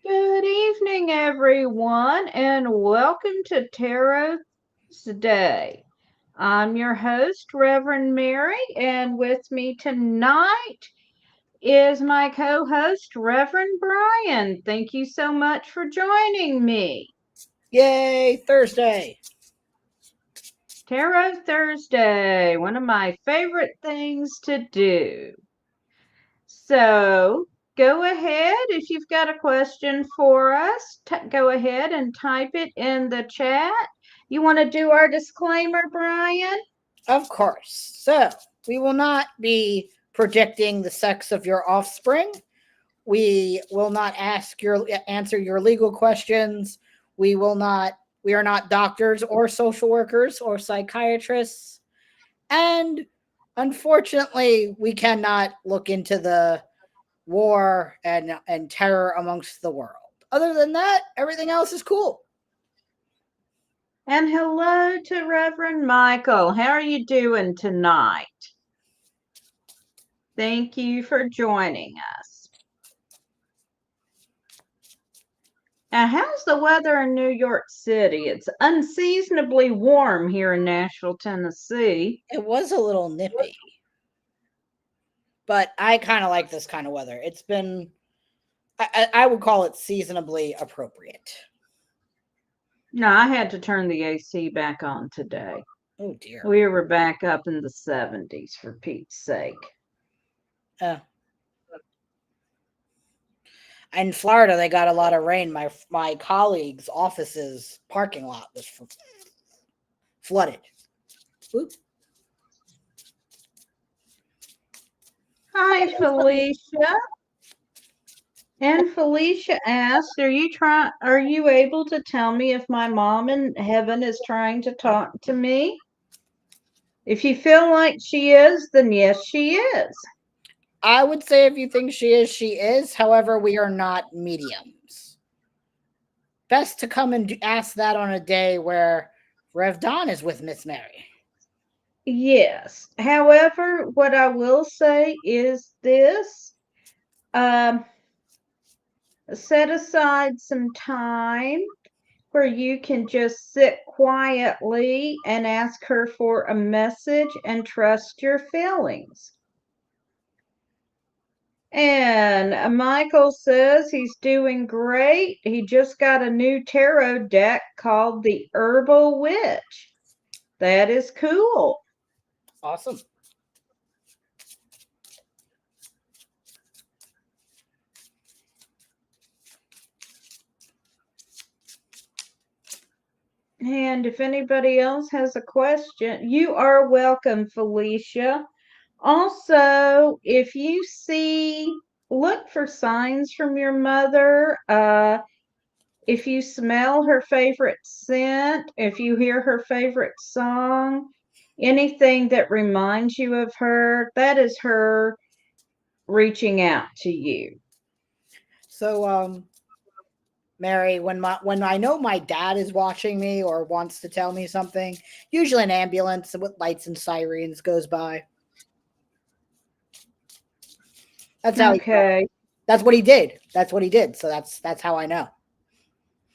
Good evening, everyone, and welcome to Tarot's Day. I'm your host, Reverend Mary, and with me tonight is my co host, Reverend Bryan. Thank you so much for joining me. Yay, Thursday. Tarot Thursday, one of my favorite things to do. So, go ahead if you've got a question for us. Go ahead and type it in the chat. You want to do our disclaimer, Bryan? Of course. So, we will not be predicting the sex of your offspring. We will not answer your legal questions. We are not doctors or social workers or psychiatrists. And unfortunately, we cannot look into the war and terror amongst the world. Other than that, everything else is cool. And hello to Reverend Michael. How are you doing tonight? Thank you for joining us. Now, how's the weather in New York City? It's unseasonably warm here in Nashville, Tennessee. It was a little nippy, but I kind of like this kind of weather. It's been, I would call it seasonably appropriate. No, I had to turn the AC back on today. Oh dear. We were back up in the 70s for Pete's sake. In Florida, they got a lot of rain. My colleague's office's parking lot was flooded. Oop. Hi, Felicia. And Felicia asked, are you able to tell me if my mom in heaven is trying to talk to me? If you feel like she is, then yes, she is. I would say if you think she is, she is. However, we are not mediums. Best to come and ask that on a day where Rev Don is with Miss Mary. Yes. However, what I will say is this. Set aside some time where you can just sit quietly and ask her for a message and trust your feelings. And Michael says he's doing great. He just got a new tarot deck called the Herbal Witch. That is cool. Awesome. And if anybody else has a question, you are welcome, Felicia. Also, if you look for signs from your mother. If you smell her favorite scent, if you hear her favorite song, anything that reminds you of her, that is her reaching out to you. So, Mary, when I know my dad is watching me or wants to tell me something, usually an ambulance with lights and sirens goes by. That's how Okay. that's what he did. That's what he did. So that's how I know.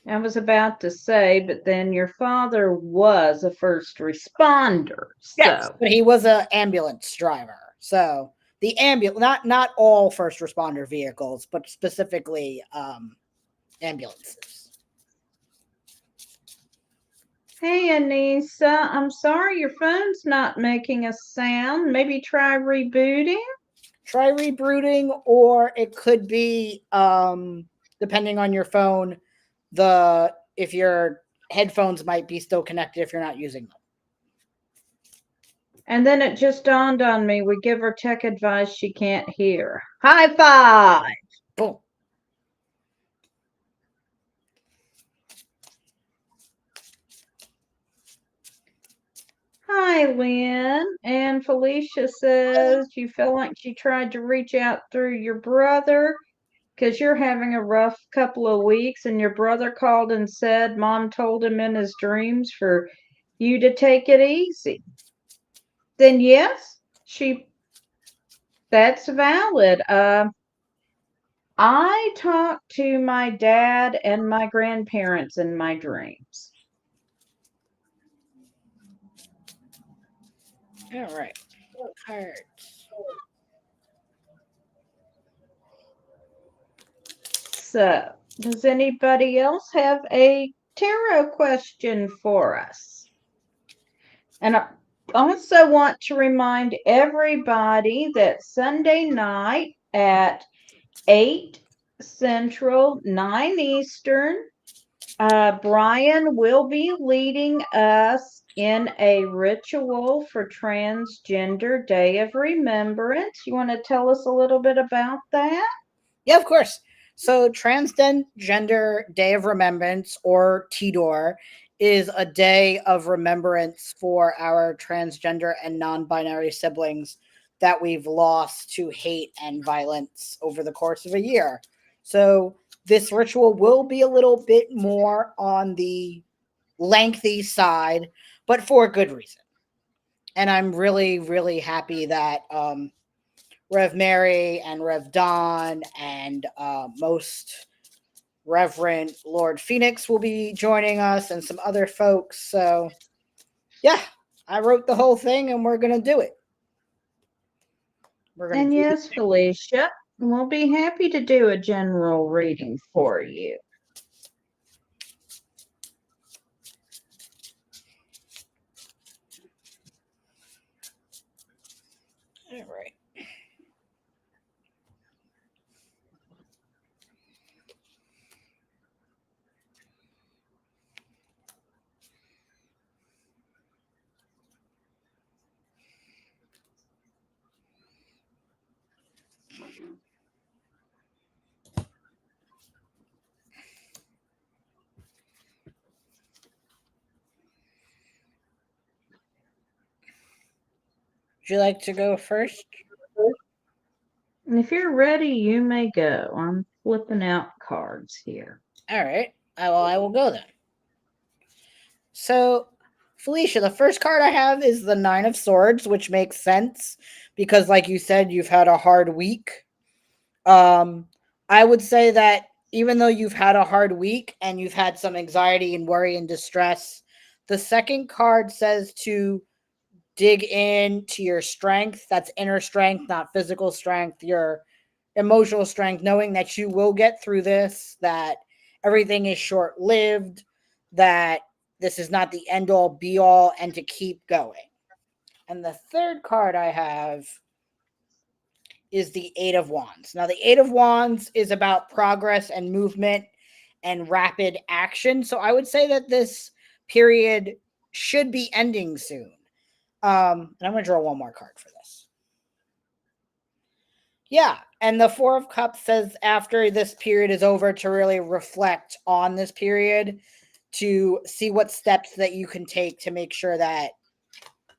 I was about to say, but then your father was a first responder. Yes, So, but he was an ambulance driver. So the ambulance, not all first responder vehicles, but specifically ambulances. hey, Anissa, I'm sorry your phone's not making a sound. Maybe try rebooting. Try rebooting, or it could be depending on your phone, the if your headphones might be still connected if you're not using them. And then it just dawned on me we give her tech advice she can't hear. High five! Boom. Hi, Lynn. And Felicia says you feel like she tried to reach out through your brother because you're having a rough couple of weeks, and your brother called and said mom told him in his dreams for you to take it easy. Then, yes, that's valid. I talk to my dad and my grandparents in my dreams. All right. Cards. So, does anybody else have a tarot question for us? And I also want to remind everybody that Sunday night at 8 Central, 9 Eastern, Bryan will be leading us in a ritual for Transgender Day of Remembrance. You want to tell us a little bit about that? Yeah, of course. So, Transgender Day of Remembrance, or TDOR, is a day of remembrance for our transgender and non binary siblings that we've lost to hate and violence over the course of a year. So, this ritual will be a little bit more on the lengthy side, but for a good reason. And I'm really, really happy that Rev Mary and Rev Don and most Reverend Lord Phoenix will be joining us and some other folks. So, yeah, I wrote the whole thing and we're going to do it. We're going to And do yes, Felicia, we'll be happy to do a general reading for you. it. All right. Would you like to go first? And if you're ready, you may go. I'm flipping out cards here. All right. I will go then. So, Felicia, the first card I have is the Nine of Swords, which makes sense because, like you said, you've had a hard week. Um, I would say that even though you've had a hard week and you've had some anxiety and worry and distress, the second card says to dig into your strength. That's inner strength, not physical strength, your emotional strength, knowing that you will get through this, that everything is short lived, that this is not the end all be all, and to keep going. And the third card I have is the Eight of Wands. Now, the Eight of Wands is about progress and movement and rapid action. So I would say that this period should be ending soon. And I'm going to draw one more card for this. Yeah. And the Four of Cups says after this period is over to really reflect on this period to see what steps that you can take to make sure that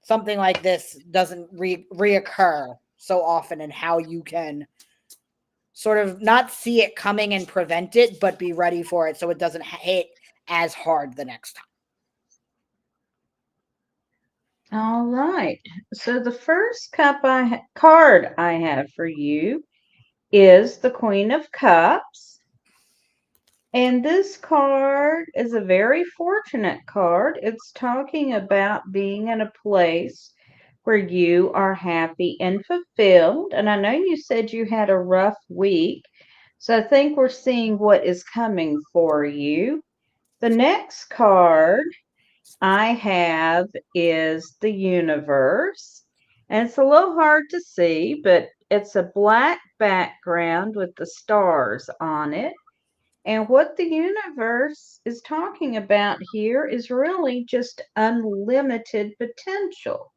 something like this doesn't reoccur so often and how you can sort of not see it coming and prevent it, but be ready for it so it doesn't hit as hard the next time. All right. So the first card I have for you is the Queen of Cups. And this card is a very fortunate card. It's talking about being in a place where you are happy and fulfilled. And I know you said you had a rough week. So I think we're seeing what is coming for you. The next card I have is the universe. And it's a little hard to see, but it's a black background with the stars on it. And what the universe is talking about here is really just unlimited potential.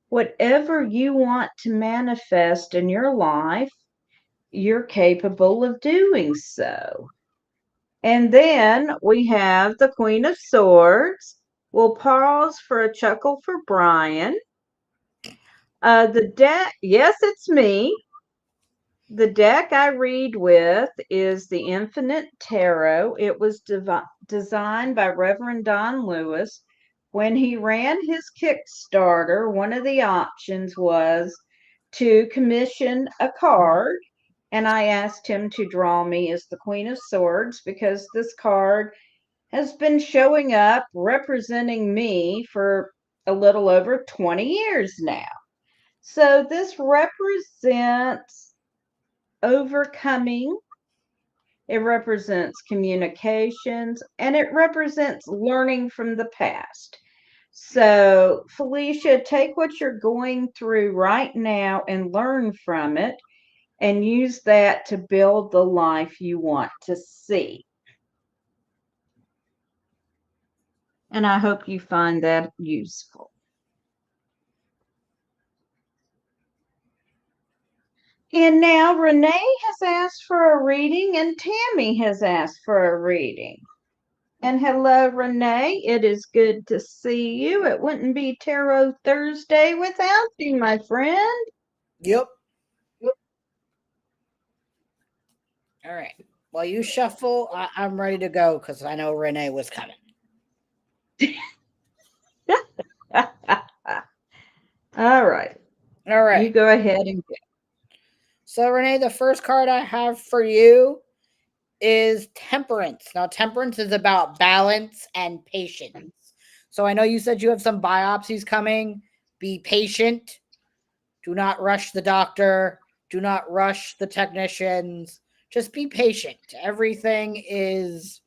Whatever you want to manifest in your life, you're capable of doing so. And then we have the Queen of Swords. We'll pause for a chuckle for Bryan. The deck, yes, it's me. The deck I read with is the Infinite Tarot. It was designed by Reverend Don Lewis. When he ran his Kickstarter, one of the options was to commission a card. And I asked him to draw me as the Queen of Swords because this card has been showing up representing me for a little over 20 years now. So this represents overcoming, it represents communications, and it represents learning from the past. So, Felicia, take what you're going through right now and learn from it and use that to build the life you want to see. And I hope you find that useful. And now Renee has asked for a reading and Tammy has asked for a reading. And hello, Renee. It is good to see you. It wouldn't be Tarot Thursday without you, my friend. Yep. All right. While you shuffle, I'm ready to go because I know Renee was coming. All right. All right. You go ahead and go. So, Renee, the first card I have for you is Temperance. Now, Temperance is about balance and patience. So, I know you said you have some biopsies coming. Be patient. Do not rush the doctor. Do not rush the technicians. Just be patient. Everything is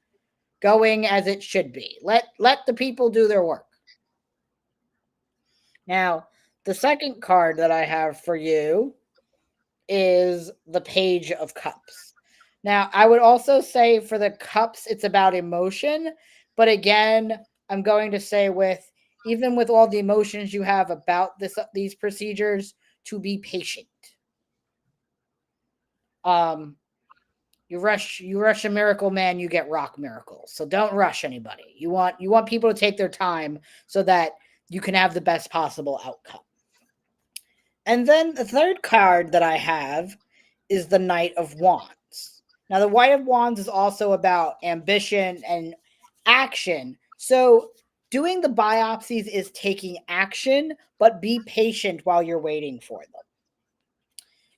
going as it should be. Let the people do their work. Now, the second card that I have for you is the Page of Cups. Now, I would also say for the cups, it's about emotion. But again, I'm going to say even with all the emotions you have about these procedures, to be patient. Um, you rush a miracle man, you get rock miracles. So don't rush anybody. You want people to take their time so that you can have the best possible outcome. And then the third card that I have is the Knight of Wands. Now, the Knight of Wands is also about ambition and action. So, doing the biopsies is taking action, but be patient while you're waiting for them.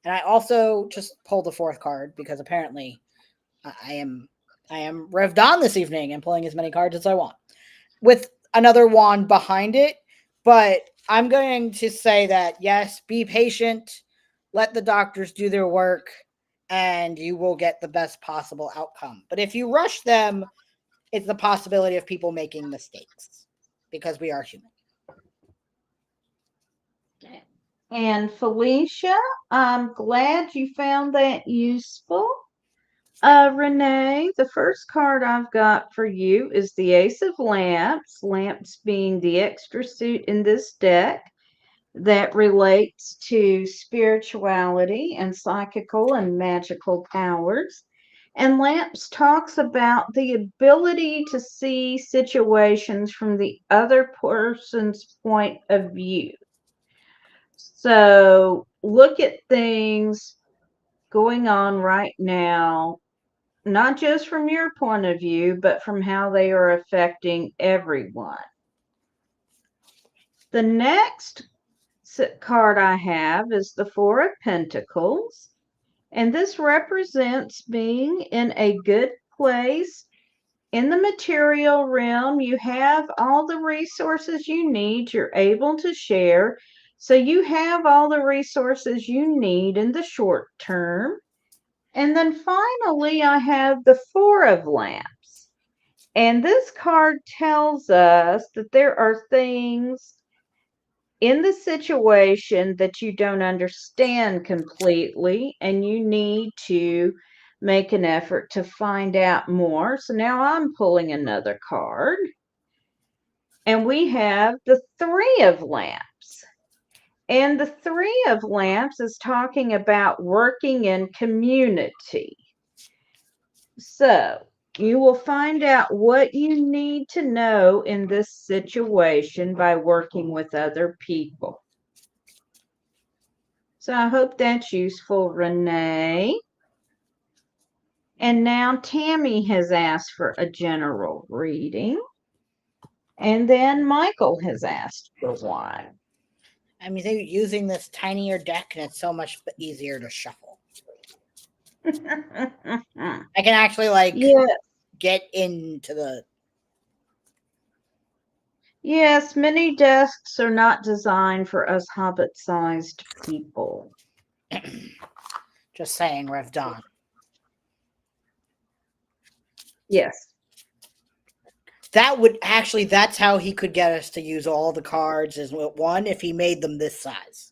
And I also just pulled the fourth card because apparently I am revved on this evening and pulling as many cards as I want with another wand behind it. But I'm going to say that, yes, be patient, let the doctors do their work, and you will get the best possible outcome. But if you rush them, it's the possibility of people making mistakes because we are human. And Felicia, I'm glad you found that useful. Renee, the first card I've got for you is the Ace of Lamps, lamps being the extra suit in this deck that relates to spirituality and psychical and magical powers. And Lamps talks about the ability to see situations from the other person's point of view. So look at things going on right now, not just from your point of view, but from how they are affecting everyone. The next card I have is the Four of Pentacles, and this represents being in a good place in the material realm. You have all the resources you need, you're able to share. So you have all the resources you need in the short term. And then finally, I have the Four of Lamps. And this card tells us that there are things in the situation that you don't understand completely, and you need to make an effort to find out more. So now I'm pulling another card, and we have the Three of Lamps. And the Three of Lamps is talking about working in community. So you will find out what you need to know in this situation by working with other people. So I hope that's useful, Renee. And now Tammy has asked for a general reading. And then Michael has asked for one. I'm using this tinier deck and it's so much easier to shuffle. I can actually like Yeah, get into the. yes, many desks are not designed for us hobbit-sized people. Just saying, Rev Don. Yes. That would actually, that's how he could get us to use all the cards as one if he made them this size.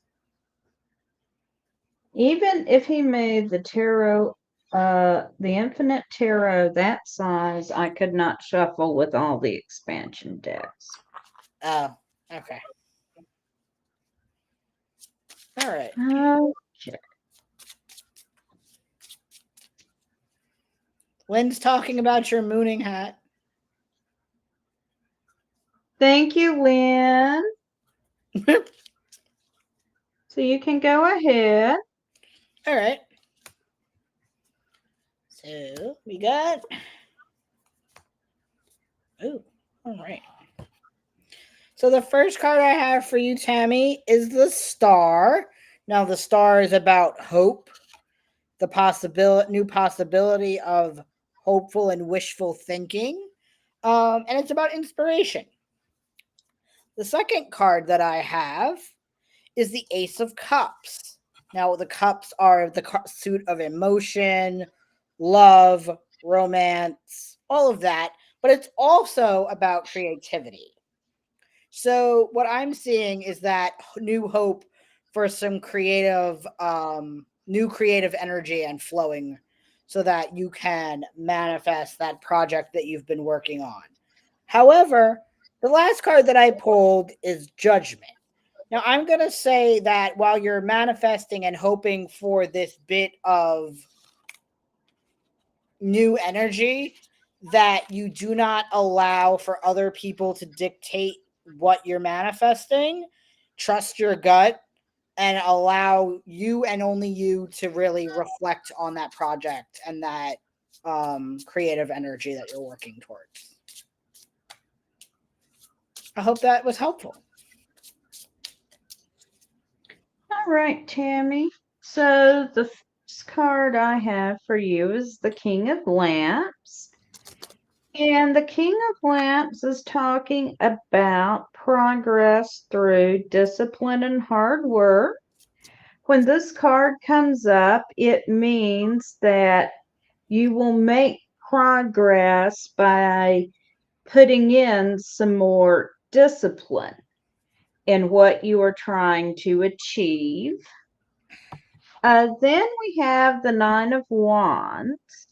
Even if he made the infinite tarot that size, I could not shuffle with all the expansion decks. Oh, okay. All right. Okay. Lynn's talking about your mooning hat. Thank you, Lynn. So you can go ahead. All right. So we got. Oh, all right. So the first card I have for you, Tammy, is the Star. Now the Star is about hope, the new possibility of hopeful and wishful thinking, and it's about inspiration. The second card that I have is the Ace of Cups. Now the cups are the suit of emotion, love, romance, all of that, but it's also about creativity. So what I'm seeing is that new hope for some new creative energy and flowing so that you can manifest that project that you've been working on. However, the last card that I pulled is Judgment. Now, I'm going to say that while you're manifesting and hoping for this bit of new energy, that you do not allow for other people to dictate what you're manifesting. Trust your gut and allow you and only you to really reflect on that project and that creative energy that you're working towards. I hope that was helpful. All right, Tammy. So the first card I have for you is the King of Lamps. And the King of Lamps is talking about progress through discipline and hard work. When this card comes up, it means that you will make progress by putting in some more discipline in what you are trying to achieve. Then we have the Nine of Wands,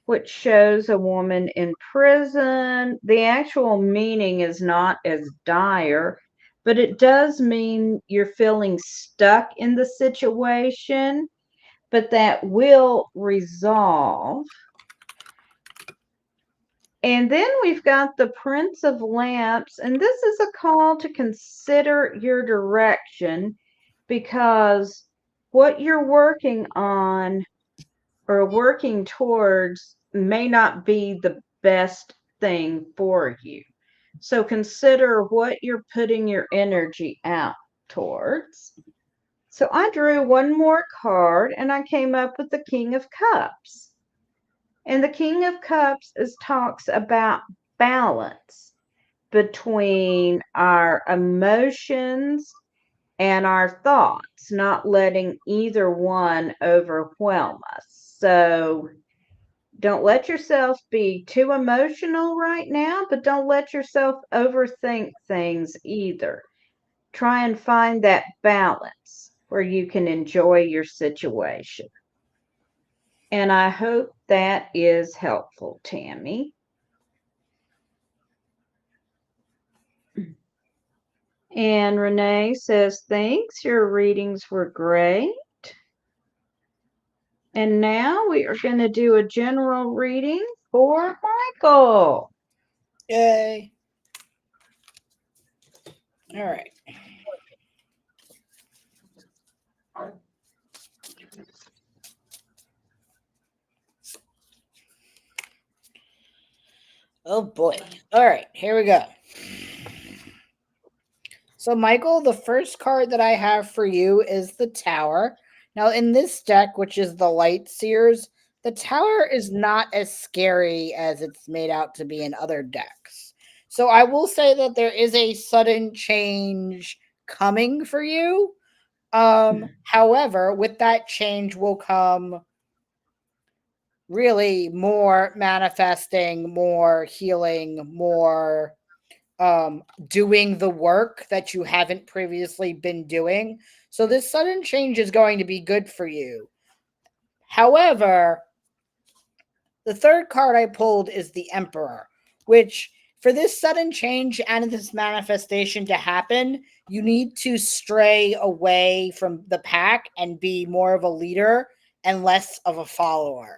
which shows a woman in prison. The actual meaning is not as dire, but it does mean you're feeling stuck in the situation, but that will resolve. And then we've got the Prince of Lamps, and this is a call to consider your direction because what you're working on or working towards may not be the best thing for you. So consider what you're putting your energy out towards. So I drew one more card and I came up with the King of Cups. And the King of Cups talks about balance between our emotions and our thoughts, not letting either one overwhelm us. So don't let yourself be too emotional right now, but don't let yourself overthink things either. Try and find that balance where you can enjoy your situation. And I hope that is helpful, Tammy. And Renee says, thanks. Your readings were great. And now we are going to do a general reading for Michael. Yay. All right. Oh boy. All right, here we go. So, Michael, the first card that I have for you is the Tower. Now, in this deck, which is the Light Seers, The tower is not as scary as it's made out to be in other decks. So I will say that there is a sudden change coming for you. However, with that change will come really more manifesting, more healing, more doing the work that you haven't previously been doing. So this sudden change is going to be good for you. However, the third card I pulled is the Emperor, which for this sudden change and this manifestation to happen, you need to stray away from the pack and be more of a leader and less of a follower.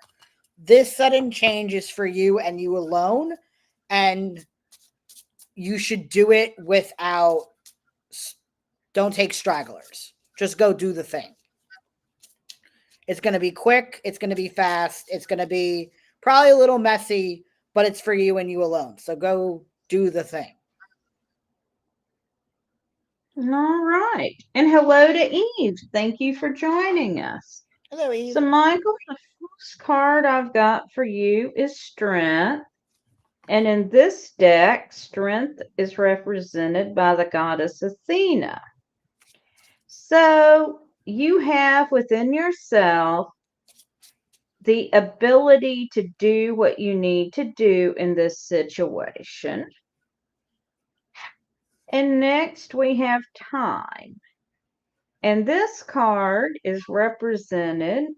This sudden change is for you and you alone, and you should do it without, don't take stragglers. Just go do the thing. It's going to be quick, it's going to be fast, it's going to be probably a little messy, but it's for you and you alone. So go do the thing. All right. And hello to Eve. Thank you for joining us. Hello, Eve. So, Michael, the first card I've got for you is Strength. And in this deck, Strength is represented by the goddess Athena. So, you have within yourself the ability to do what you need to do in this situation. And next we have Time. And this card is represented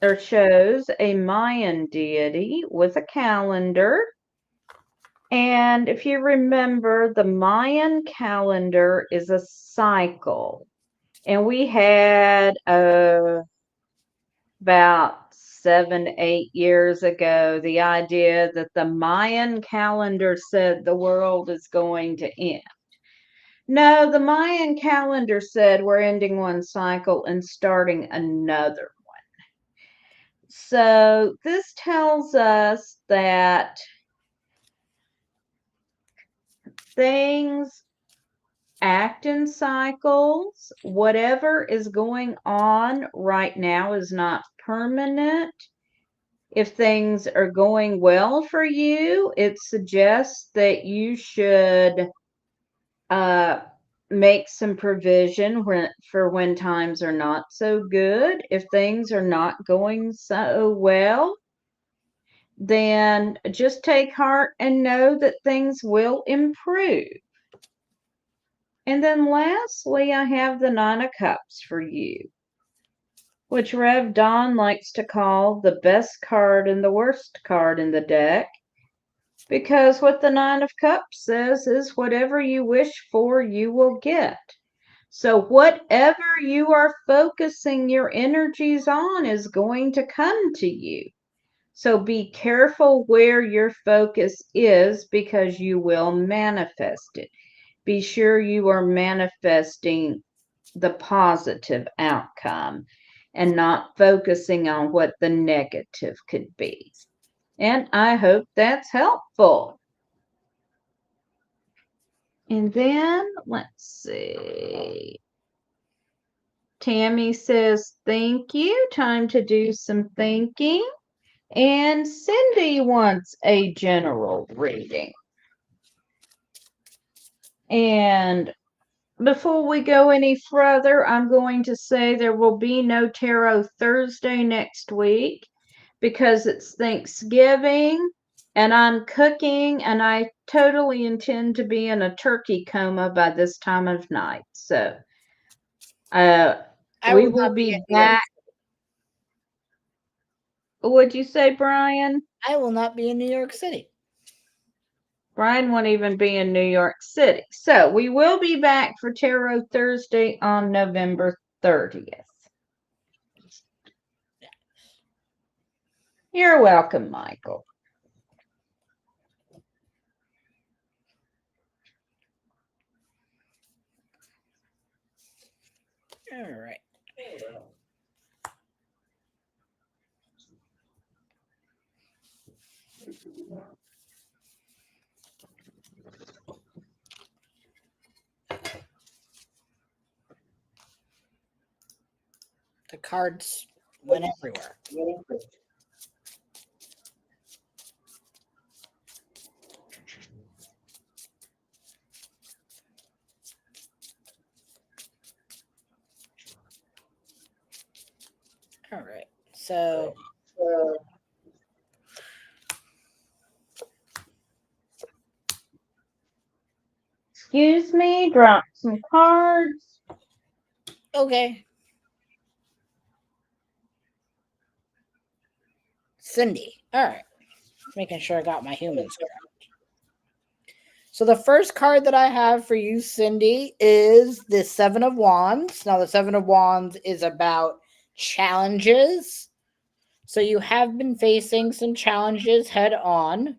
or shows a Mayan deity with a calendar. And if you remember, the Mayan calendar is a cycle. And we had about 7, 8 years ago the idea that the Mayan calendar said the world is going to end. No, the Mayan calendar said we're ending one cycle and starting another one. So this tells us that things act in cycles. Whatever is going on right now is not permanent. If things are going well for you, it suggests that you should make some provision for when times are not so good. If things are not going so well, then just take heart and know that things will improve. And then lastly, I have the Nine of Cups for you, which Rev Don likes to call the best card and the worst card in the deck. Because what the Nine of Cups says is whatever you wish for, you will get. So whatever you are focusing your energies on is going to come to you. So be careful where your focus is because you will manifest it. Be sure you are manifesting the positive outcome and not focusing on what the negative could be. And I hope that's helpful. And then let's see. Tammy says, thank you. Time to do some thinking. And Cindy wants a general reading. And before we go any further, I'm going to say there will be no Tarot Thursday next week because it's Thanksgiving and I'm cooking and I totally intend to be in a turkey coma by this time of night. So we will be back. What'd you say, Bryan? I will not be in New York City. Bryan won't even be in New York City. So we will be back for Tarot Thursday on November 30th. You're welcome, Michael. All right. The cards went everywhere. So Excuse me, drop some cards. okay, Cindy. All right, making sure I got my humans correct. So the first card that I have for you, Cindy, is the Seven of Wands. Now the Seven of Wands is about challenges. So you have been facing some challenges head on.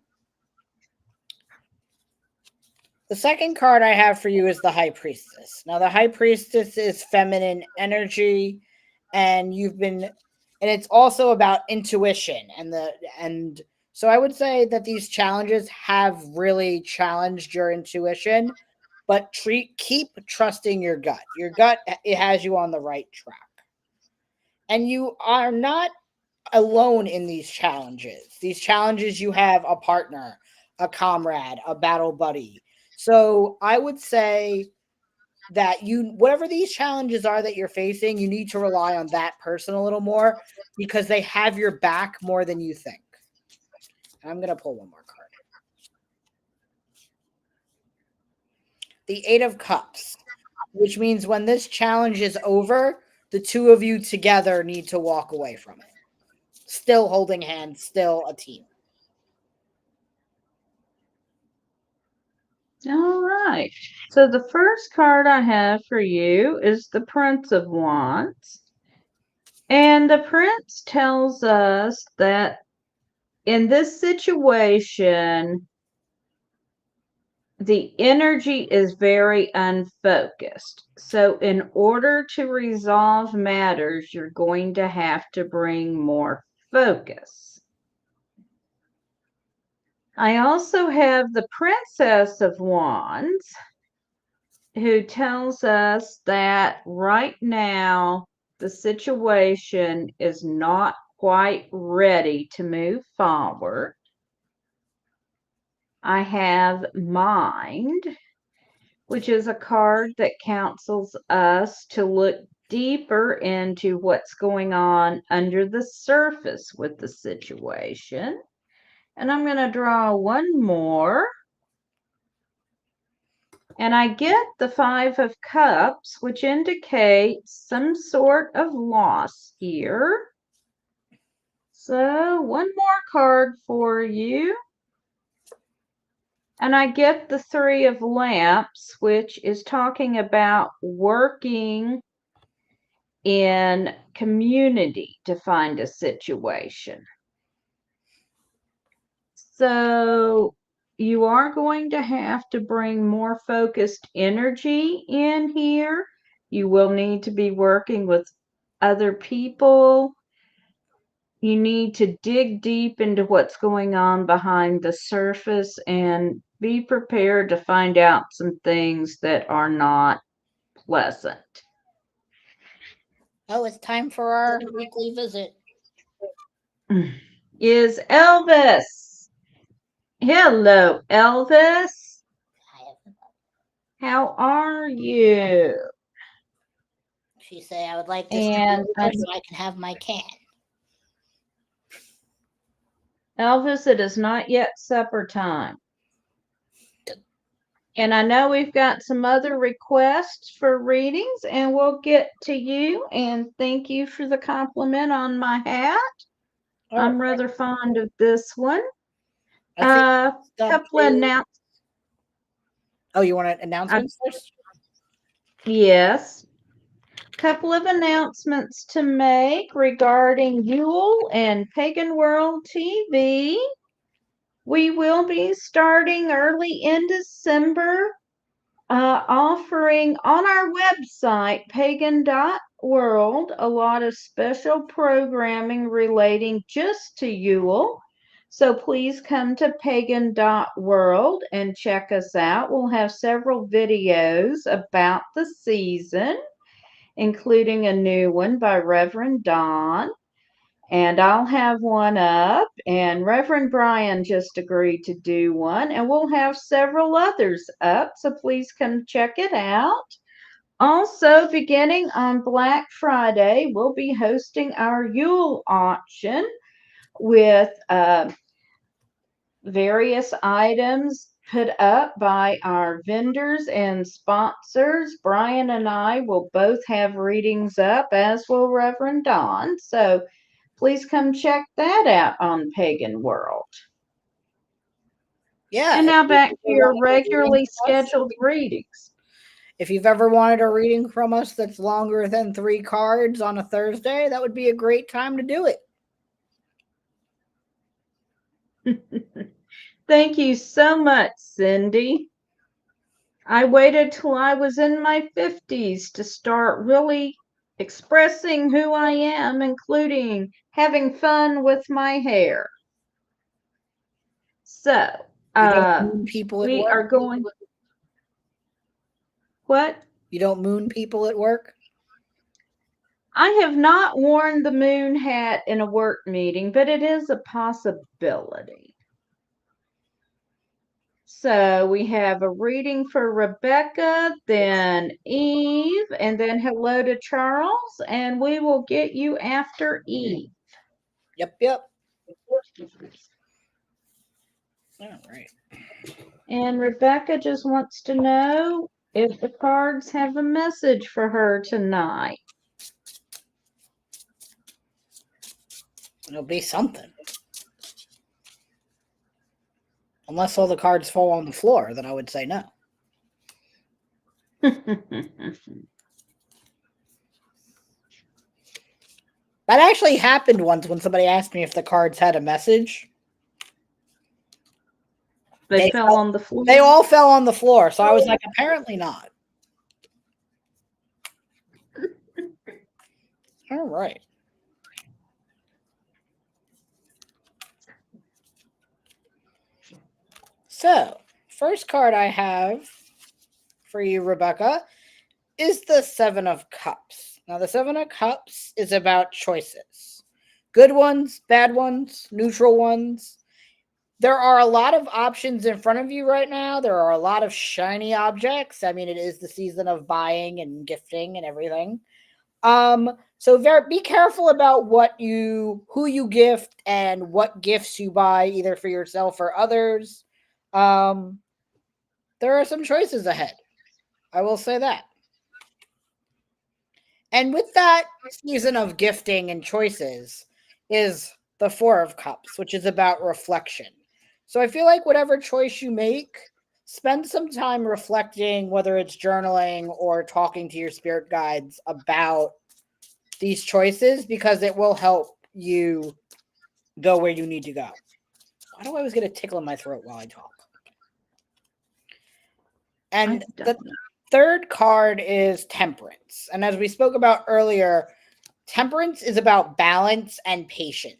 The second card I have for you is the High Priestess. Now, the High Priestess is feminine energy, and it's also about intuition and so I would say that these challenges have really challenged your intuition, but keep trusting your gut. Your gut, it has you on the right track, and you are not alone in these challenges. These challenges, you have a partner, a comrade, a battle buddy. So I would say that whatever these challenges are that you're facing, you need to rely on that person a little more because they have your back more than you think. I'm going to pull one more card. The Eight of Cups, which means when this challenge is over, the two of you together need to walk away from it. Still holding hands, still a team. All right. So the first card I have for you is the Prince of Wands. And the Prince tells us that in this situation, the energy is very unfocused. So, in order to resolve matters, you're going to have to bring more focus. I also have the Princess of Wands, who tells us that right now the situation is not quite ready to move forward. I have Mind, which is a card that counsels us to look deeper into what's going on under the surface with the situation. And I'm going to draw one more. And I get the Five of Cups, which indicates some sort of loss here. So, one more card for you. And I get the Three of Lamps, which is talking about working in community to find a situation. So, you are going to have to bring more focused energy in here. You will need to be working with other people. You need to dig deep into what's going on behind the surface and be prepared to find out some things that are not pleasant. Oh, it's time for our weekly visit. Is Elvis. Hello, Elvis. How are you? She said, I would like to sleep And over so I can have my can. Elvis, it is not yet supper time. And I know we've got some other requests for readings, and we'll get to you. And thank you for the compliment on my hat. I'm rather fond of this one. Couple of announcements. Oh, you want announcements first? Yes. Couple of announcements to make regarding Yule and Pagan World TV. We will be starting early in December, offering on our website, pagan.world, a lot of special programming relating just to Yule. So please come to pagan.world and check us out. We'll have several videos about the season, including a new one by Reverend Don. And I'll have one up, and Reverend Bryan just agreed to do one, and we'll have several others up, so please come check it out. Also, beginning on Black Friday, we'll be hosting our Yule auction with various items put up by our vendors and sponsors. Bryan and I will both have readings up, as will Reverend Don. So please come check that out on Pagan World. Yeah. And If now you back to ever your wanted a reading regularly from us, scheduled readings. if you've ever wanted a reading from us that's longer than 3 cards on a Thursday, that would be a great time to do it. Thank you so much, Cindy. I waited till I was in my 50s to start really expressing who I am, including having fun with my hair. So, You don't moon people at we work? are going. What? You don't moon people at work? I have not worn the moon hat in a work meeting, but it is a possibility. So we have a reading for Rebecca, then Eve, and then hello to Charles, and we will get you after Eve. Yep. All right. And Rebecca just wants to know if the cards have a message for her tonight. It'll be something. Unless all the cards fall on the floor, then I would say no. That actually happened once when somebody asked me if the cards had a message. They fell on the floor. They all fell on the floor, so I was like, apparently not. All right. So, first card I have for you, Rebecca, is the Seven of Cups. Now, the Seven of Cups is about choices. Good ones, bad ones, neutral ones. There are a lot of options in front of you right now. There are a lot of shiny objects. I mean, it is the season of buying and gifting and everything. So be careful about who you gift and what gifts you buy, either for yourself or others. There are some choices ahead. I will say that. And with that season of gifting and choices is the Four of Cups, which is about reflection. So I feel like whatever choice you make, spend some time reflecting, whether it's journaling or talking to your spirit guides about these choices, because it will help you go where you need to go. Why do I always get a tickle in my throat while I talk? And the third card is Temperance. And as we spoke about earlier, Temperance is about balance and patience.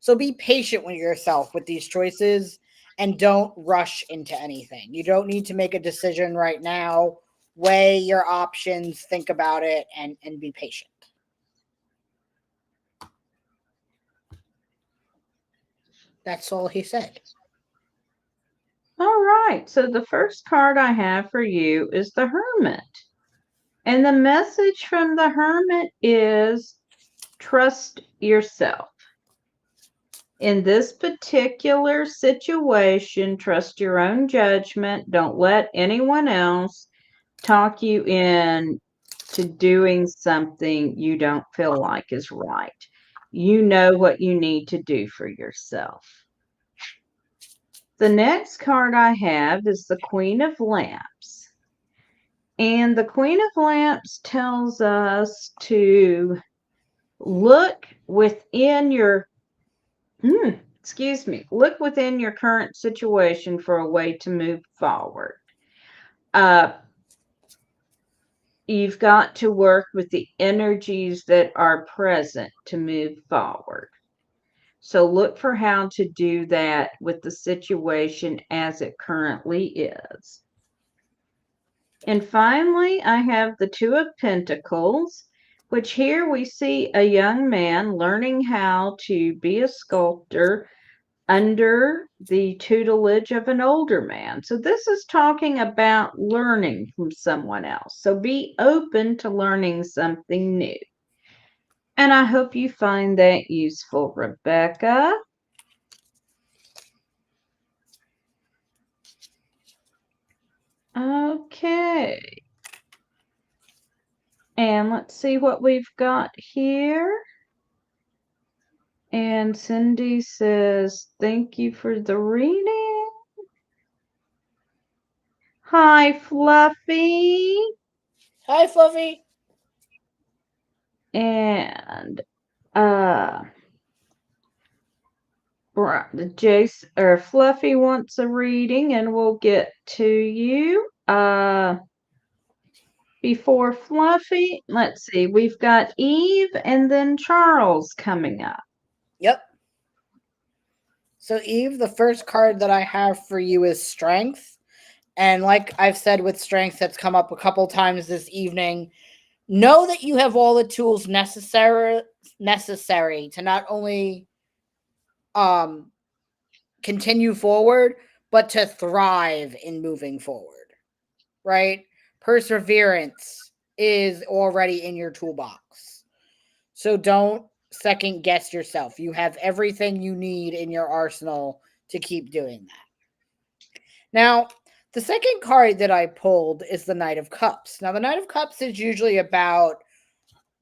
So be patient with yourself with these choices and don't rush into anything. You don't need to make a decision right now. Weigh your options, think about it, and be patient. That's all he said. All right. So the first card I have for you is the Hermit. And the message from the Hermit is trust yourself. In this particular situation, trust your own judgment. Don't let anyone else talk you in to doing something you don't feel like is right. You know what you need to do for yourself. The next card I have is the Queen of Lamps. And the Queen of Lamps tells us to look within your look within your current situation for a way to move forward. You've got to work with the energies that are present to move forward. So look for how to do that with the situation as it currently is. And finally, I have the Two of Pentacles, which here we see a young man learning how to be a sculptor under the tutelage of an older man. So this is talking about learning from someone else. So be open to learning something new. And I hope you find that useful, Rebecca. Okay. And let's see what we've got here. And Cindy says, thank you for the reading. Hi, Fluffy. Hi, Fluffy. And Jace or Fluffy wants a reading, and we'll get to you. Before Fluffy, let's see, we've got Eve and then Charles coming up. Yep. So, Eve, the first card that I have for you is Strength. And like I've said with Strength, that's come up a couple times this evening. Know that you have all the tools necessary to not only continue forward, but to thrive in moving forward, right? Perseverance is already in your toolbox. So don't second guess yourself. You have everything you need in your arsenal to keep doing that. Now, the second card that I pulled is the Knight of Cups. Now, the Knight of Cups is usually about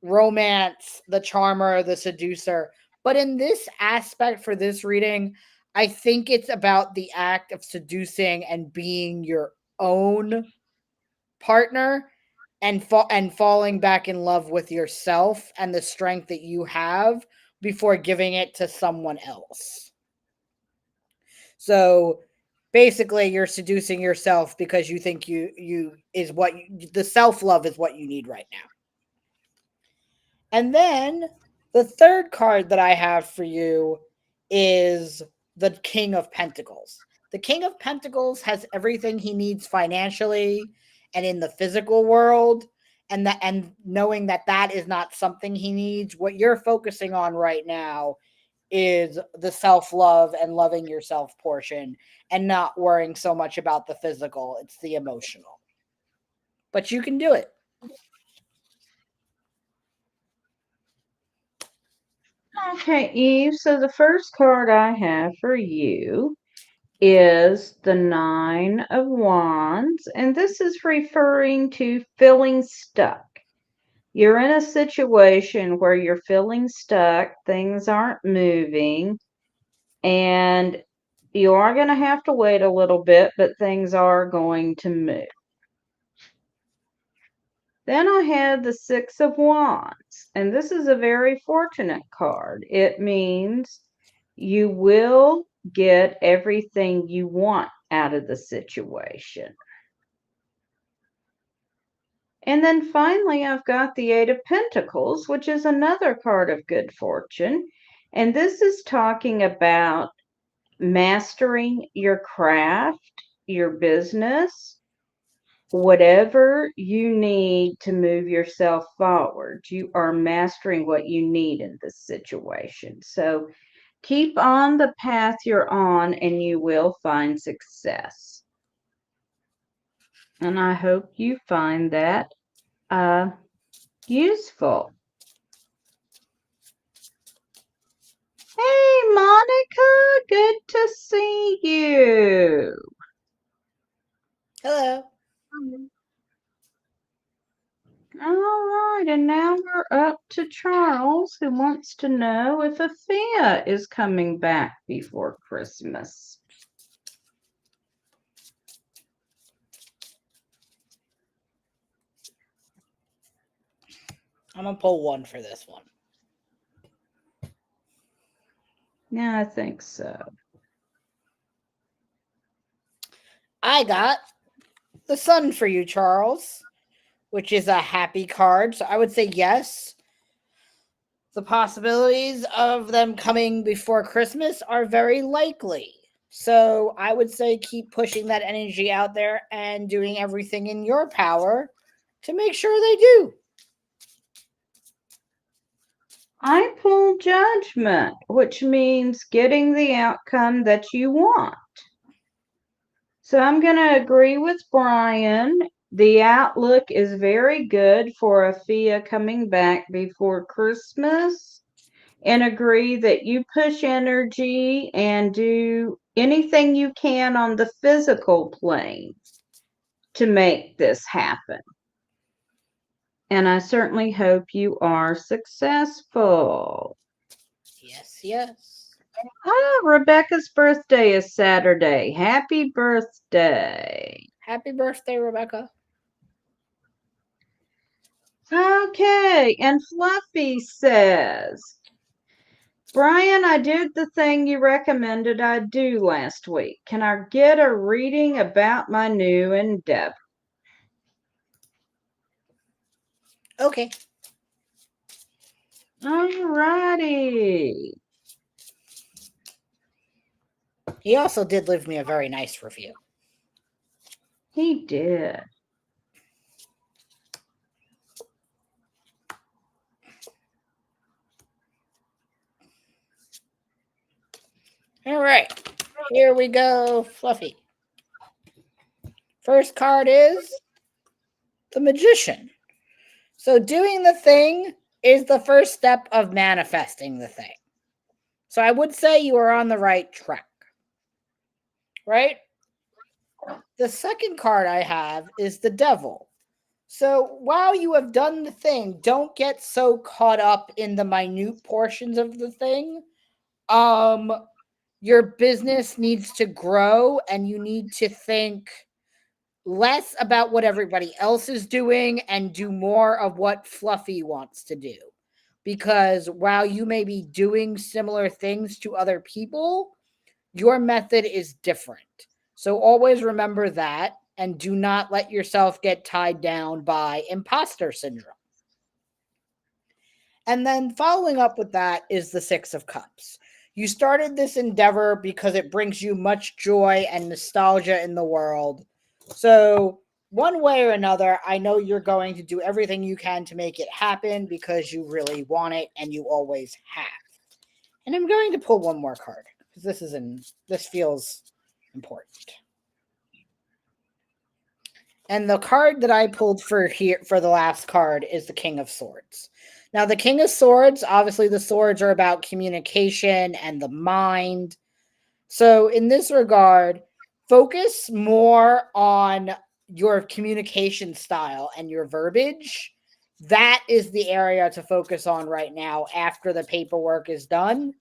romance, the charmer, the seducer. But in this aspect for this reading, I think it's about the act of seducing and being your own partner and falling back in love with yourself and the strength that you have before giving it to someone else. So basically you're seducing yourself because you think the self-love is what you need right now. And then the third card that I have for you is the King of Pentacles. The King of Pentacles has everything he needs financially and in the physical world, and knowing that that is not something he needs. What you're focusing on right now is the self-love and loving yourself portion and not worrying so much about the physical. It's the emotional. But you can do it. Okay, Eve. So the first card I have for you is the Nine of Wands, and this is referring to feeling stuck. You're in a situation where you're feeling stuck, things aren't moving, and you are going to have to wait a little bit, but things are going to move. Then I had the Six of Wands, and this is a very fortunate card. It means you will get everything you want out of the situation. And then finally, I've got the Eight of Pentacles, which is another card of good fortune. And this is talking about mastering your craft, your business, whatever you need to move yourself forward. You are mastering what you need in this situation. So keep on the path you're on and you will find success. And I hope you find that useful. Hey, Monica, good to see you. Hello. All right, and now we're up to Charles, who wants to know if Athea is coming back before Christmas. I'm going to pull one for this one. Yeah, I think so. I got the Sun for you, Charles, which is a happy card. So I would say yes. The possibilities of them coming before Christmas are very likely. So I would say keep pushing that energy out there and doing everything in your power to make sure they do. I pull judgment, which means getting the outcome that you want. So I'm going to agree with Bryan. The outlook is very good for Afia coming back before Christmas, and agree that you push energy and do anything you can on the physical plane to make this happen. And I certainly hope you are successful. Yes, yes. Ah, Rebecca's birthday is Saturday. Happy birthday. Happy birthday, Rebecca. Okay, and Fluffy says, Bryan, I did the thing you recommended I do last week. Can I get a reading about my new endeavor? Okay. Alrighty. He also did leave me a very nice review. He did. All right. Here we go, Fluffy. First card is the Magician. So doing the thing is the first step of manifesting the thing. So I would say you are on the right track. Right? The second card I have is the Devil. So while you have done the thing, don't get so caught up in the minute portions of the thing. Your business needs to grow and you need to think less about what everybody else is doing and do more of what Fluffy wants to do. Because while you may be doing similar things to other people, your method is different. So always remember that and do not let yourself get tied down by imposter syndrome. And then following up with that is the Six of Cups. You started this endeavor because it brings you much joy and nostalgia in the world. So, one way or another, I know you're going to do everything you can to make it happen because you really want it and you always have. And I'm going to pull one more card because this feels important. And the card that I pulled for the last card is the King of Swords. Now, the King of Swords, obviously the swords are about communication and the mind. So in this regard, focus more on your communication style and your verbiage. That is the area to focus on right now after the paperwork is done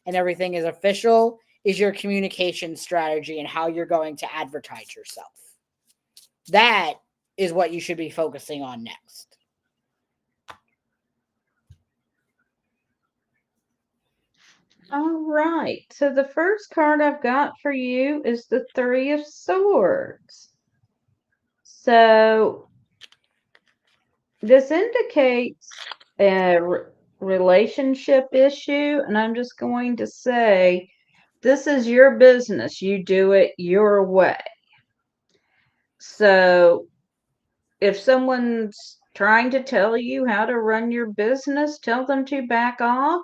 and everything is official, is your communication strategy and how you're going to advertise yourself. That is what you should be focusing on next. All right. So the first card I've got for you is the Three of Swords. So this indicates a relationship issue, and I'm just going to say this is your business. You do it your way. So if someone's trying to tell you how to run your business, tell them to back off.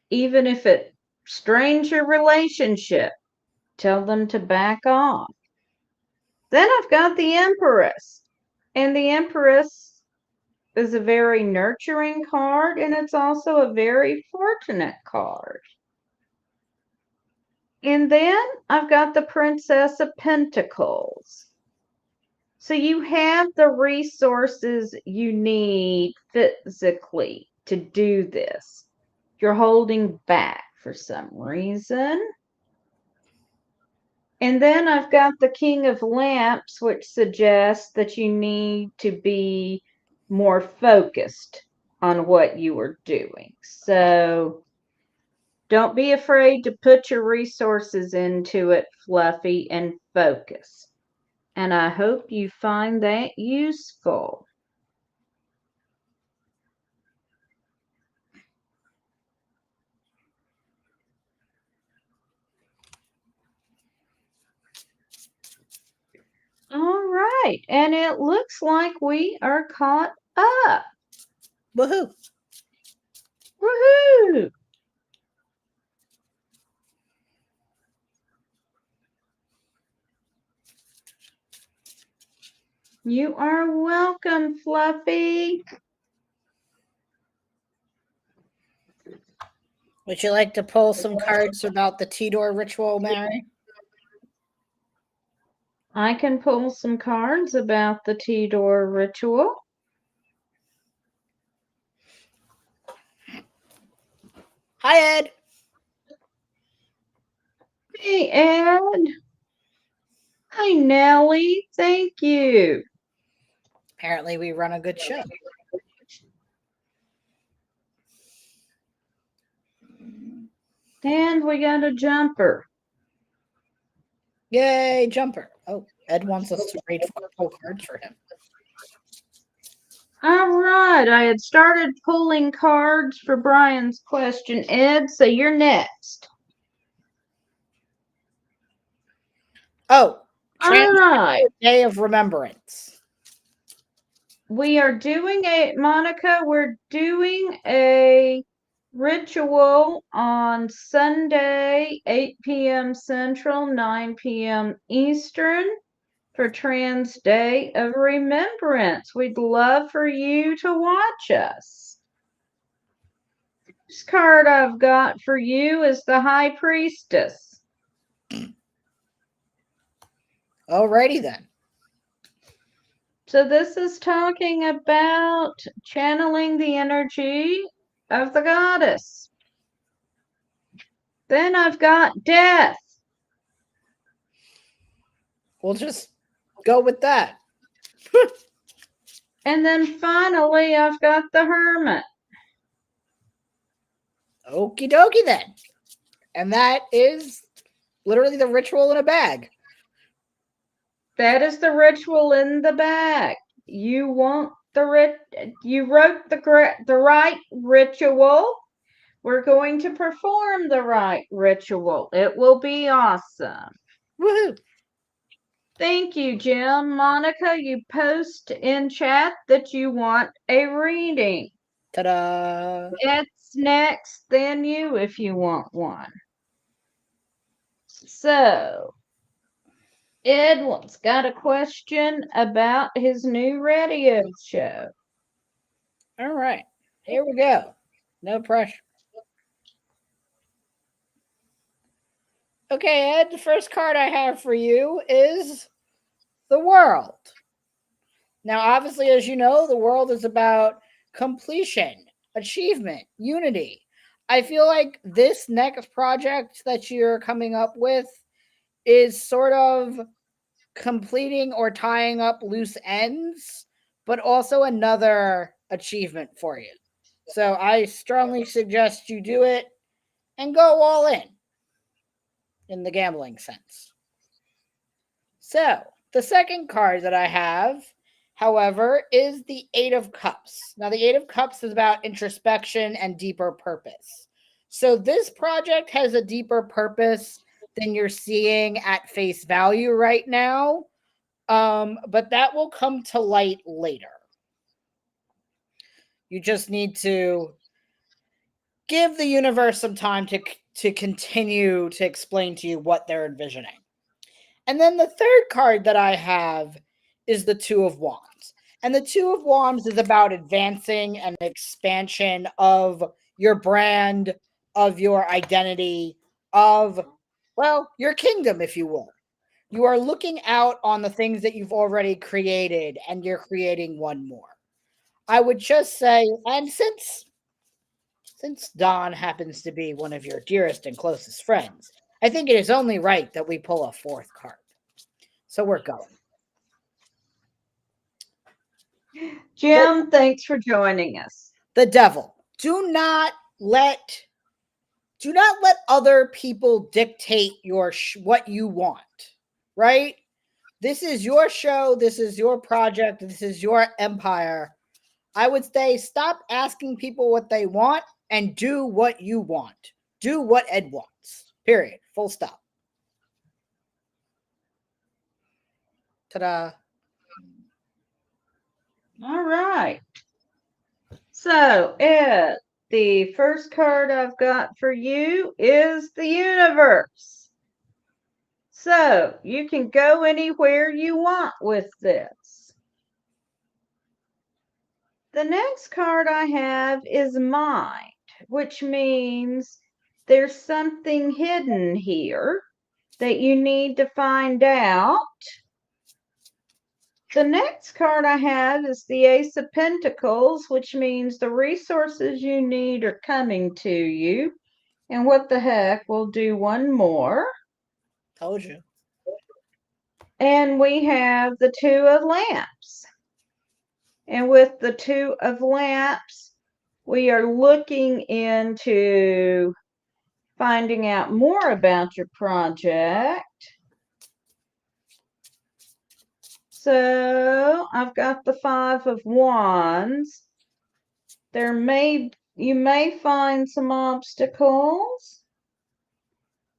Even if it strains your relationship, tell them to back off. Then I've got the Empress. And the Empress is a very nurturing card, and it's also a very fortunate card. And then I've got the Princess of Pentacles. So you have the resources you need physically to do this. You're holding back for some reason. And then I've got the King of Lamps, which suggests that you need to be more focused on what you are doing. So don't be afraid to put your resources into it, Fluffy, and focus. And I hope you find that useful. All right. And it looks like we are caught up. Woohoo! Woohoo! You are welcome, Fluffy. Would you like to pull some cards about the Tidor ritual, Mary? I can pull some cards about the Tidor ritual. Hi, Ed. Hey, Ed. Hi, Nellie. Thank you. Apparently, we run a good show. And we got a jumper. Yay, jumper. Oh, Ed wants us to read pull cards for him. All right. I had started pulling cards for Bryan's question. Ed, so you're next. Oh, all right. Day of Remembrance. We are doing Monica, we're doing a ritual on Sunday, 8 p.m. Central, 9 p.m. Eastern for Trans Day of Remembrance. We'd love for you to watch us. This card I've got for you is the High Priestess. Alrighty then. So this is talking about channeling the energy of the goddess. Then I've got death. We'll just go with that. And then finally, I've got the hermit. Okie dokie then. And that is literally the ritual in a bag. That is the ritual in the bag. You want you wrote the right ritual. We're going to perform the right ritual. It will be awesome. Woohoo! Thank you, Jim. Monica, you post in chat that you want a reading. Ta-da! It's next, then you if you want one. So, Edwin's got a question about his new radio show. All right, here we go. No pressure. Okay, Ed, the first card I have for you is the world. Now, obviously, as you know, the world is about completion, achievement, unity. I feel like this next project that you're coming up with is sort of completing or tying up loose ends, but also another achievement for you. So I strongly suggest you do it and go all in the gambling sense. So the second card that I have, however, is the Eight of Cups. Now, the Eight of Cups is about introspection and deeper purpose. So this project has a deeper purpose than you're seeing at face value right now. But that will come to light later. You just need to give the universe some time to continue to explain to you what they're envisioning. And then the third card that I have is the Two of Wands. And the Two of Wands is about advancing and expansion of your brand, of your identity, of, well, your kingdom, if you will. You are looking out on the things that you've already created and you're creating one more. I would just say, and since Don happens to be one of your dearest and closest friends, I think it is only right that we pull a fourth card. So we're going. Jim, thanks for joining us. The devil. Do not let other people dictate your what you want, right? This is your show, this is your project, this is your empire. I would say stop asking people what they want and do what you want. Do what Ed wants. Period. Full stop. Ta-da. All right. So, Ed, The first card I've got for you is the universe. So you can go anywhere you want with this. The next card I have is mind, which means there's something hidden here that you need to find out. The next card I have is the Ace of Pentacles, which means the resources you need are coming to you. And what the heck, we'll do one more. Told you. And we have the Two of Lamps. And with the Two of Lamps, we are looking into finding out more about your project. So I've got the Five of Wands. You may find some obstacles,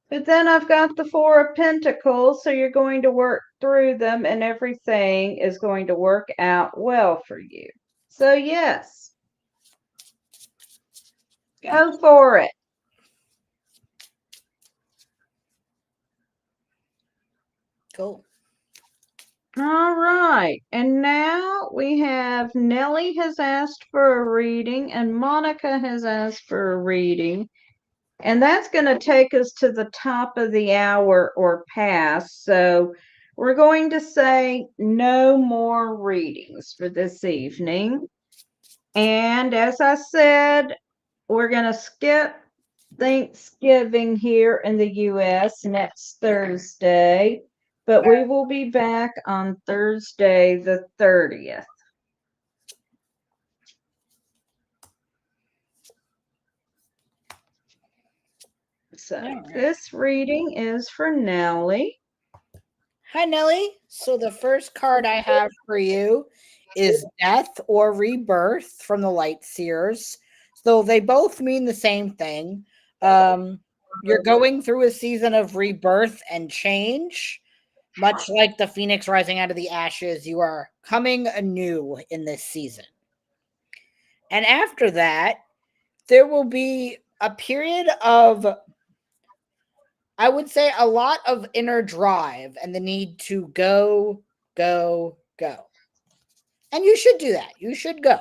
but then I've got the Four of Pentacles, so you're going to work through them and everything is going to work out well for you. So yes, go for it. Cool. All right, and now we have Nellie has asked for a reading and Monica has asked for a reading. And that's going to take us to the top of the hour or past. So we're going to say no more readings for this evening. And as I said, we're going to skip Thanksgiving here in the US next Thursday, but we will be back on Thursday the 30th. So this reading is for Nellie. Hi, Nellie. So the first card I have for you is Death or Rebirth from the Light Seers. So they both mean the same thing. You're going through a season of rebirth and change. Much like the phoenix rising out of the ashes, you are coming anew in this season. And after that, there will be a period of, I would say, a lot of inner drive and the need to go, go, go. And you should do that. You should go.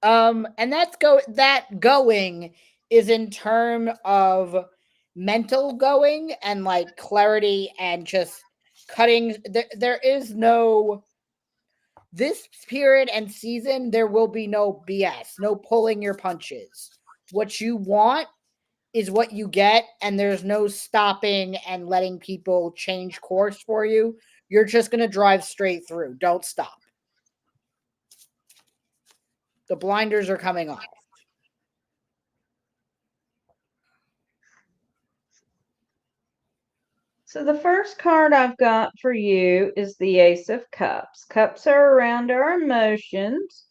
And that going is in term of mental going and like clarity and just cutting. There is no, this period and season, there will be no BS, no pulling your punches. What you want is what you get, and there's no stopping and letting people change course for you. You're just going to drive straight through. Don't stop. The blinders are coming off. So the first card I've got for you is the Ace of Cups. Cups are around our emotions.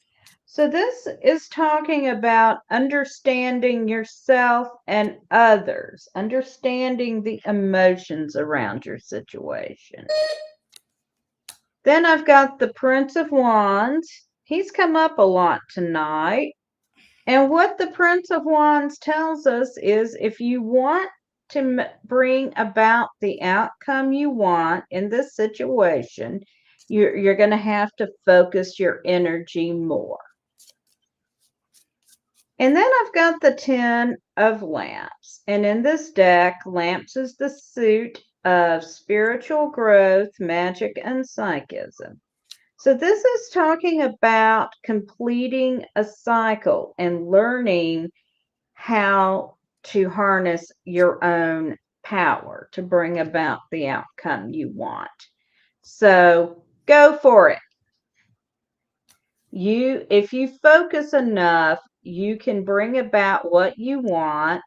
So this is talking about understanding yourself and others, understanding the emotions around your situation. Then I've got the Prince of Wands. He's come up a lot tonight. And what the Prince of Wands tells us is if you want to bring about the outcome you want in this situation, you're going to have to focus your energy more. And then I've got the 10 of Lamps. And in this deck, Lamps is the suit of spiritual growth, magic, and psychism. So this is talking about completing a cycle and learning how to harness your own power to bring about the outcome you want. So go for it. If you focus enough, you can bring about what you want,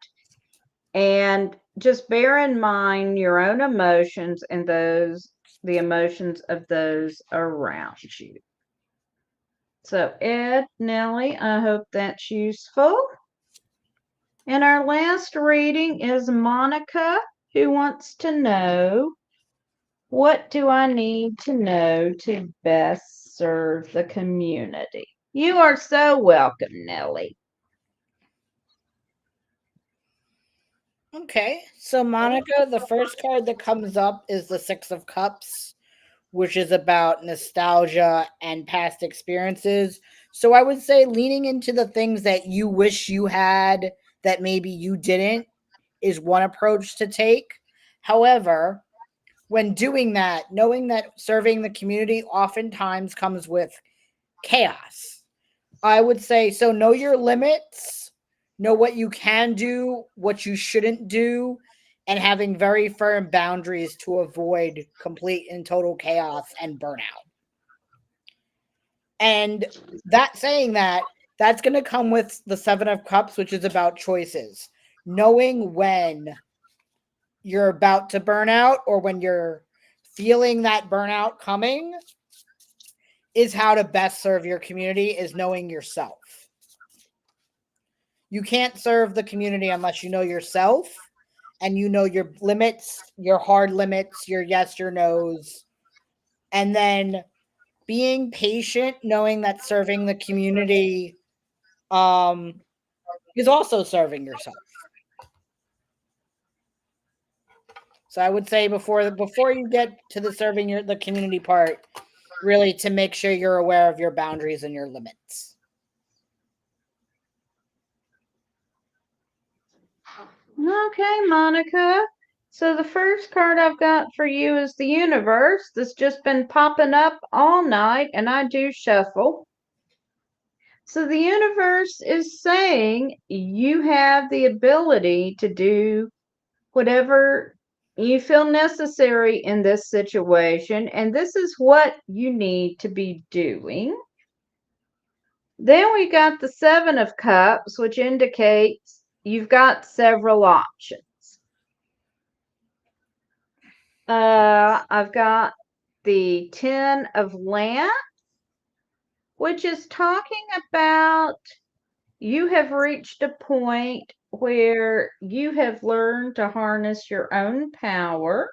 and just bear in mind your own emotions and the emotions of those around you. So Ed, Nellie, I hope that's useful. And our last reading is Monica, who wants to know, what do I need to know to best serve the community? You are so welcome, Nellie. Okay, so Monica, the first card that comes up is the Six of Cups, which is about nostalgia and past experiences. So I would say leaning into the things that you wish you had that maybe you didn't is one approach to take. However, when doing that, knowing that serving the community oftentimes comes with chaos. I would say so know your limits, know what you can do, what you shouldn't do, and having very firm boundaries to avoid complete and total chaos and burnout. And that saying that, that's going to come with the 7 of cups, which is about choices. Knowing when you're about to burn out or when you're feeling that burnout coming is how to best serve your community, is knowing yourself. You can't serve the community unless you know yourself and you know your limits, your hard limits, your yes, your no's. And then being patient, knowing that serving the community um, is also serving yourself. So I would say before you get to the serving the community part, really to make sure you're aware of your boundaries and your limits. Okay, Monica. So the first card I've got for you is the universe that's just been popping up all night, and I do shuffle. So the universe is saying you have the ability to do whatever you feel necessary in this situation, and this is what you need to be doing. Then we got the Seven of Cups, which indicates you've got several options. I've got the Ten of Lamp, which is talking about you have reached a point where you have learned to harness your own power.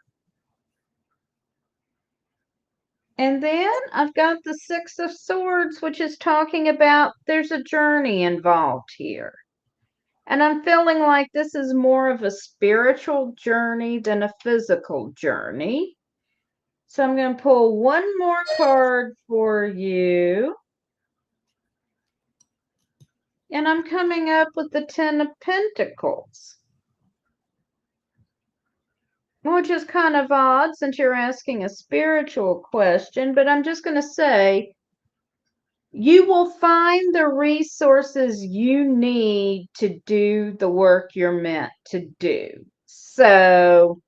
And then I've got the Six of Swords, which is talking about there's a journey involved here. And I'm feeling like this is more of a spiritual journey than a physical journey. So I'm going to pull one more card for you. And I'm coming up with the Ten of Pentacles, which is kind of odd since you're asking a spiritual question, but I'm just going to say you will find the resources you need to do the work you're meant to do. So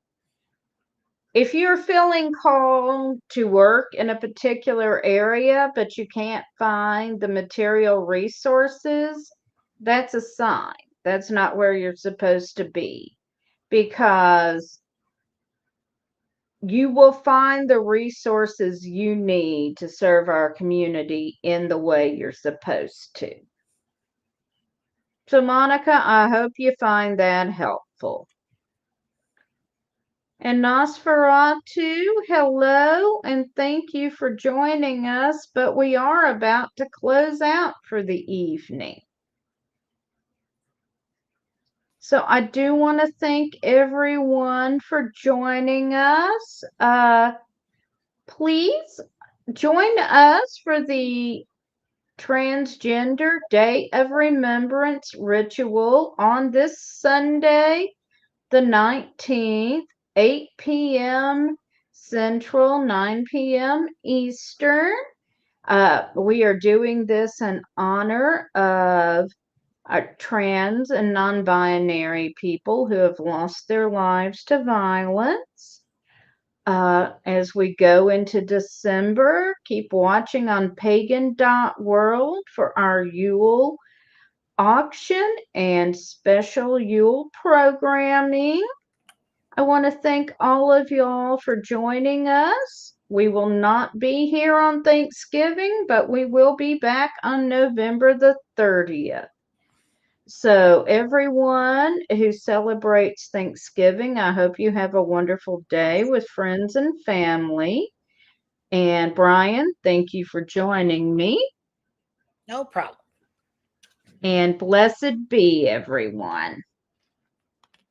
if you're feeling called to work in a particular area, but you can't find the material resources, that's a sign. That's not where you're supposed to be, because you will find the resources you need to serve our community in the way you're supposed to. So, Monica, I hope you find that helpful. And Nosferatu, hello, and thank you for joining us, but we are about to close out for the evening. So I do want to thank everyone for joining us. Please join us for the Transgender Day of Remembrance ritual on this Sunday, the 19th, 8 p.m. Central, 9 p.m. Eastern. We are doing this in honor of trans and non binary people who have lost their lives to violence. As we go into December, keep watching on pagan.world for our Yule auction and special Yule programming. I want to thank all of y'all for joining us. We will not be here on Thanksgiving, but we will be back on November the 30th. So, everyone who celebrates Thanksgiving, I hope you have a wonderful day with friends and family. And Bryan, thank you for joining me. No problem. And blessed be everyone.